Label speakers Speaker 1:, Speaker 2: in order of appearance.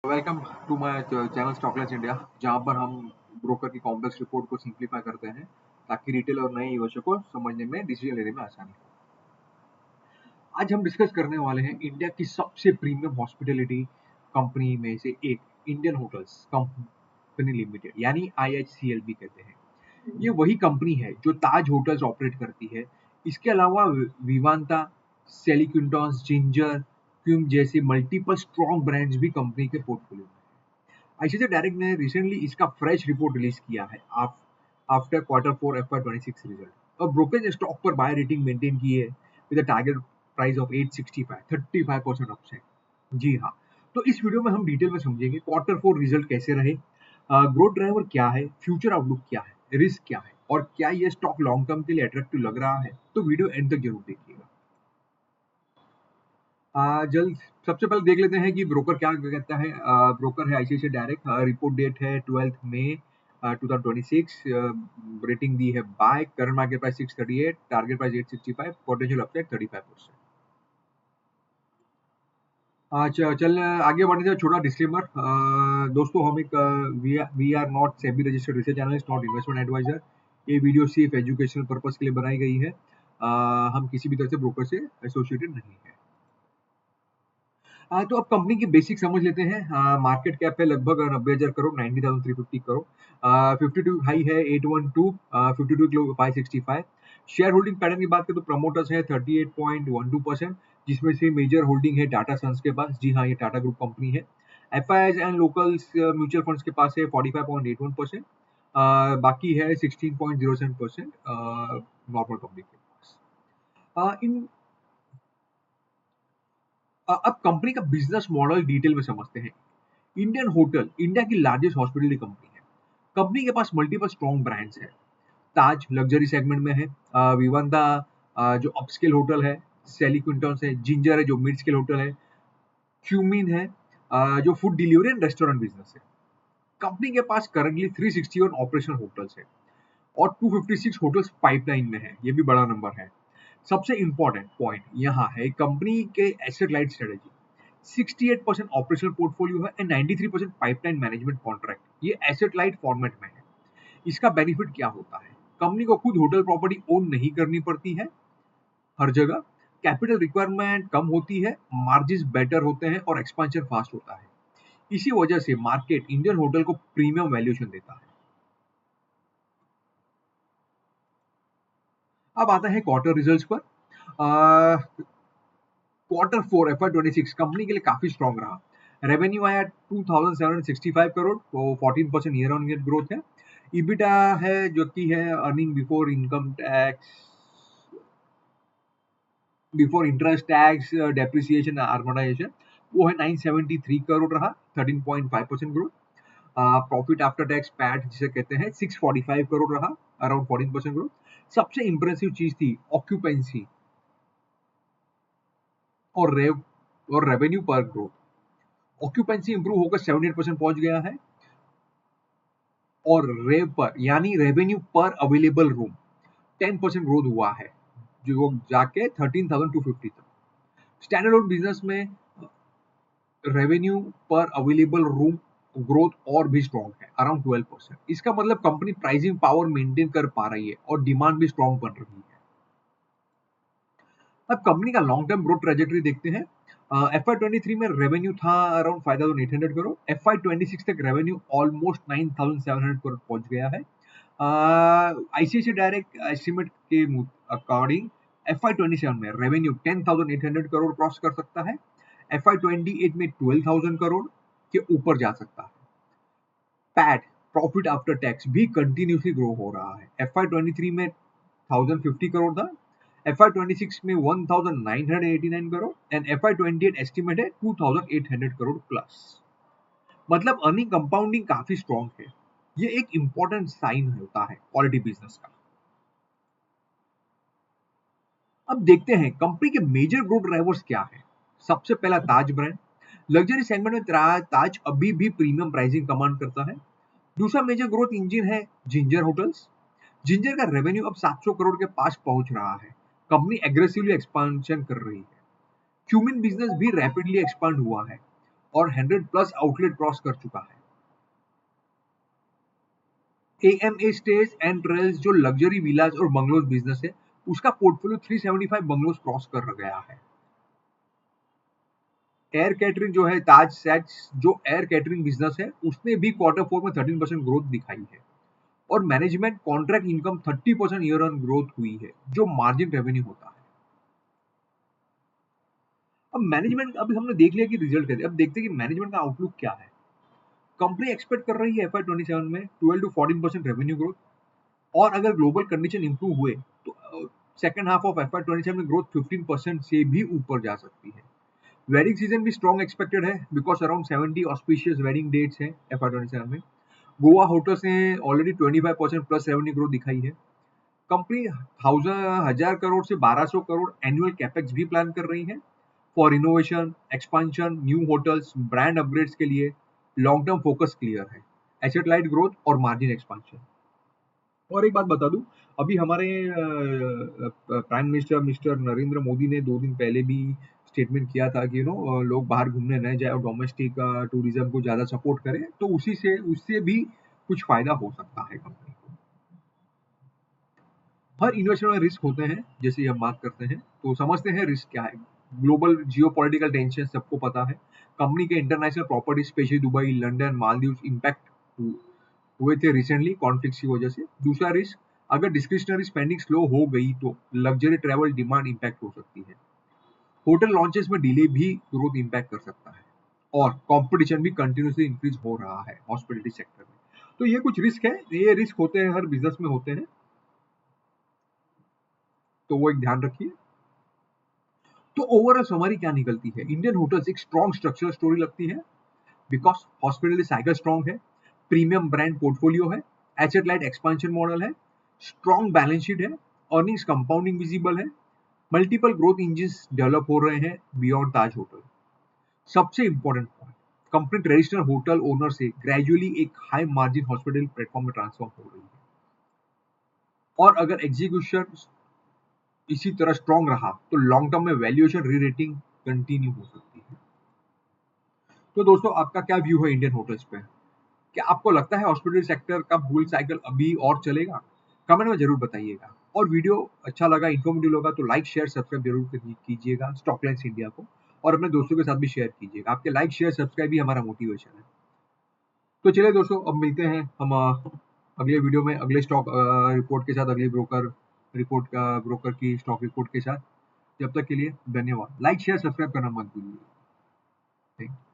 Speaker 1: Welcome to my channel Stockless India, जहां पर हम ब्रोकर की कॉम्प्लेक्स रिपोर्ट को सिंप्लीफाई करते हैं ताकि रिटेल और नए निवेशकों को समझने में, डिसीजन लेने में आसानी हो। आज हम डिस्कस करने वाले हैं इंडिया की सबसे प्रीमियम हॉस्पिटैलिटी कंपनी में से एक, इंडियन होटल्स कंपनी लिमिटेड, यानी IHCL भी कहते हैं। ये वही कंपनी है जो ताज होटल्स ऑपरेट करती है। इसके अलावा विवांता, सेलिक्विंटॉन्स, जिंजर, क्यूम जैसे मल्टीपल स्ट्रॉन्ग ब्रांड्स भी कंपनी के पोर्टफोलियो में। आईसीआईसीआई डायरेक्ट ने रिसेंटली इसका फ्रेश रिपोर्ट रिलीज किया है आफ्टर क्वार्टर 4 FY26 रिजल्ट, और ब्रोकरेज ने स्टॉक पर बाय रेटिंग मेंटेन की है with a target price of 865, 35% upside. जी हाँ, तो इस वीडियो में हम डिटेल में समझेंगे क्वार्टर 4 रिजल्ट कैसे रहे, ग्रोथ ड्राइवर क्या है, फ्यूचर आउटलुक क्या है, रिस्क क्या है, और क्या ये स्टॉक लॉन्ग टर्म के लिए अट्रैक्टिव लग रहा है। तो वीडियो एंड तक जरूर देखिएगा। जल्द सबसे पहले देख लेते हैं कि ब्रोकर क्या कहता है। ब्रोकर है आईसीआईसीआई डायरेक्ट, रिपोर्ट डेट है 12 मई 2026। रेटिंग दी है buy, current market price 638, target price 865, potential upside 35%। चल आगे बढ़ने से छोटा डिस्क्लेमर। दोस्तों, हम एक we are not SEBI registered research analyst, not investment adviser. ये वीडियो सिर्फ एजुकेशनल पर्पस के लिए बनाई गई है। हम किसी भी तरह से ब्रोकर से एसोसिएटेड नहीं है। तो अब कंपनी की बेसिक समझ लेते हैं। मार्केट कैप है लगभग 90,000 करोड़, 90,350 करोड़। 52 हाई है 812, 52 565। शेयर होल्डिंग पैटर्न की बात करें तो प्रमोटर्स है 38.12%, जिसमें से मेजर होल्डिंग है टाटा सन्स के पास। जी हाँ, ये टाटा ग्रुप कंपनी है। FIIs and locals mutual funds के पास है 45.81%। बाकी है 16.07% नॉर्मल पब्लिक के पास। इन अब कंपनी का बिजनेस मॉडल डिटेल में समझते हैं। इंडियन होटल इंडिया की लार्जेस्ट हॉस्पिटलिटी कंपनी है। कंपनी के पास मल्टीपल स्ट्रॉन्ग ब्रांड्स है। ताज लग्जरी सेगमेंट में है, विवंता जो अपस्केल होटल है, सेलिक्विंटॉन्स है, जिंजर है जो मिड स्केल होटल है, क्यूमिन है जो food delivery and restaurant business है। कंपनी के पास करंटली 361 ऑपरेशनल होटल्स है और 256 होटल्स पाइपलाइन में है। ये भी बड़ा नंबर है। सबसे इंपॉर्टेंट पॉइंट यहाँ है कंपनी के asset light strategy. 68% operational portfolio है एंड 93% पाइपलाइन मैनेजमेंट कॉन्ट्रैक्ट। ये एसेट लाइट फॉर्मेट में है। इसका बेनिफिट क्या होता है? कंपनी को खुद होटल प्रॉपर्टी ओन नहीं करनी पड़ती है हर जगह। कैपिटल रिक्वायरमेंट कम होती है, मार्जिन बेटर होते हैं और एक्सपेंशन फास्ट होता है। इसी वजह से मार्केट इंडियन होटल को प्रीमियम वैल्यूएशन देता है। अब आता है क्वार्टर रिजल्ट्स पर। क्वार्टर 4 FY26 कंपनी के लिए काफी स्ट्रॉन्ग रहा। रेवेन्यू आया 2,765 करोड़, तो 14% ईयर ऑन ईयर ग्रोथ है। इबिटा है जो कि है earning before income tax, before interest tax, depreciation, amortisation, वो है 973 करोड़ रहा, 13.5% growth. Profit after tax PAT जिसे कहते हैं 645 करोड़ रहा, अराउंड 14% ग्रोथ। सबसे इंप्रेसिव चीज थी ऑक्यूपेंसी और रेवेन्यू पर ग्रोथ। ऑक्यूपेंसी इंप्रूव होकर 78% पहुंच गया है और रेव पर यानी रेवेन्यू पर अवेलेबल रूम 10% ग्रोथ हुआ है, जो जाके 13,250 तक। स्टैंडर्ड लोन बिजनेस में रेवेन्यू पर अवेलेबल रूम ग्रोथ और भी स्ट्रॉन्ग है, अराउंड 12%। इसका मतलब कंपनी प्राइसिंग पावर मेंटेन कर पा रही है और डिमांड भी स्ट्रॉन्ग बन रही है। अब कंपनी का लॉन्ग टर्म ग्रोथ ट्रेजेक्टरी देखते हैं। FY23 में रेवेन्यू था अराउंड 5,800 करोड़। FY26 तक रेवेन्यू ऑलमोस्ट 9,700 करोड़ पहुंच गया है। आईसीआईसीआई डायरेक्ट एस्टिमेट के अकॉर्डिंग FY27 में रेवेन्यू 10,800 करोड़ क्रॉस कर सकता है। FY28 में 12,000 करोड़ के ऊपर जा सकता है। पैट, प्रॉफिट आफ्टर टैक्स भी कंटिन्यूसली ग्रो हो रहा है। FY23 में 1,050 करोड़ था, FY26 में 1,989 करोड़ एंड FY28 एस्टिमेट है 2,800 करोड़ प्लस। मतलब अर्निंग कंपाउंडिंग काफी स्ट्रॉन्ग है। ये एक इंपॉर्टेंट साइन होता है क्वालिटी बिजनेस का। अब देखते हैं कंपनी के मेजर ग्रोथ ड्राइवर्स क्या है। सबसे पहला ताज ब्रांड। लग्जरी सेगमेंट में ताज अभी भी प्रीमियम प्राइसिंग कमांड करता है। दूसरा मेजर ग्रोथ इंजन है जिंजर होटल्स। जिंजर का रेवेन्यू अब 700 करोड़ के पास पहुंच रहा है। कंपनी एग्रेसिवली एक्सपांशन कर रही है। क्यूमिन बिजनेस भी रैपिडली एक्सपांड हुआ है। और 100 प्लस आउटलेट क्रॉस कर चुका है। AMA स्टेज एंड ट्रेल्स जो लग्जरी विलाज और बंगलोज बिजनेस है, उसका पोर्टफोलियो 375 बंगलोज क्रॉस कर गया है। एयर कैटरिंग जो है ताज सैट्स जो एयर कैटरिंग बिजनेस है, उसने भी Q4 में 13% ग्रोथ दिखाई है और management contract income 30% year on growth हुई है, जो मार्जिन रेवेन्यू होता है। अब मैनेजमेंट अभी हमने देख लिया कि रिजल्ट कैसे, अब देखते हैं कि मैनेजमेंट का आउटलुक क्या है। कंपनी एक्सपेक्ट कर रही है FY27 में 12 to 14% रेवेन्यू ग्रोथ और अगर ग्लोबल कंडीशन इंप्रूव हुए तो सेकंड हाफ ऑफ FY27 में ग्रोथ 15% से भी ऊपर जा सकती है। वेडिंग सीजन भी स्ट्रॉन्ग एक्सपेक्टेड है because around 70 auspicious wedding dates हैं FY27 में। गोवा होटल्स ने ऑलरेडी 25% प्लस रेवेन्यू ग्रोथ दिखाई है। कंपनी 1000 करोड़ से 1200 करोड़ एनुअल कैपेक्स भी प्लान कर रही है for innovation, expansion, new hotels, brand upgrades के लिए। लॉन्ग टर्म फोकस क्लियर है, एसेट लाइट ग्रोथ और मार्जिन एक्सपांशन। और एक बात बता दूं, अभी हमारे prime minister mister Narendra Modi ने 2 दिन पहले भी स्टेटमेंट किया था कि लोग बाहर घूमने न जाए और डोमेस्टिक टूरिज्म को ज्यादा सपोर्ट करें, तो उससे भी कुछ फायदा हो सकता है कंपनी को। हर इन्वेस्टमेंट में रिस्क होते हैं, जैसे हम बात करते हैं तो समझते हैं रिस्क क्या है। ग्लोबल जियोपॉलिटिकल टेंशन सबको पता है। कंपनी के international property specially Dubai, London, Maldives impact हुए थे रिसेंटली कॉन्फ्लिक्ट की वजह से। दूसरा रिस्क, अगर डिस्क्रिशनरी स्पेंडिंग स्लो हो गई तो लग्जरी ट्रैवल डिमांड इंपैक्ट हो सकती है। होटल लॉन्चेस में डिले भी ग्रोथ इंपैक्ट कर सकता है और कंपटीशन भी कंटिन्यूसली इंक्रीज हो रहा है हॉस्पिटलिटी सेक्टर में। तो ये कुछ रिस्क है, ये रिस्क होते हैं, हर बिजनेस में होते हैं, तो वो एक ध्यान रखिए। तो ओवरऑल समरी क्या निकलती है, इंडियन होटल्स एक स्ट्रॉन्ग स्ट्रक्चरल स्टोरी लगती है बिकॉज हॉस्पिटलिटी साइकिल स्ट्रॉन्ग है, प्रीमियम ब्रांड पोर्टफोलियो है, एसेट लाइट एक्सपेंशन मॉडल है, स्ट्रॉन्ग बैलेंस शीट है, अर्निंग्स कंपाउंडिंग विजिबल है, मल्टीपल ग्रोथ इंजिन्स डेवलप हो रहे हैं बियॉन्ड ताज होटल। सबसे important point, company traditional hotel owner से ग्रेजुअली एक हाई मार्जिन हॉस्पिटल प्लेटफॉर्म में ट्रांसफॉर्म हो रही है और अगर एग्जीक्यूशन इसी तरह स्ट्रॉन्ग रहा तो लॉन्ग टर्म में वैल्यूएशन री रेटिंग कंटिन्यू हो सकती है। तो दोस्तों, आपका क्या व्यू है इंडियन होटल्स पे? क्या आपको लगता है हॉस्पिटल सेक्टर का बुल साइकिल अभी और चलेगा? कमेंट में जरूर बताइएगा। और वीडियो अच्छा लगा, इन्फॉर्मेटिव लगा तो लाइक शेयर सब्सक्राइब जरूर कीजिएगा स्टॉकलाइंस इंडिया को, और अपने दोस्तों के साथ भी शेयर कीजिएगा। आपके लाइक शेयर सब्सक्राइब ही हमारा मोटिवेशन है। तो चलिए दोस्तों, अब मिलते हैं हम अगले वीडियो में अगले स्टॉक रिपोर्ट के साथ, अगली ब्रोकर की स्टॉक रिपोर्ट के साथ। जब तक के लिए धन्यवाद। लाइक शेयर सब्सक्राइब करना मत भूलिए। Thank you.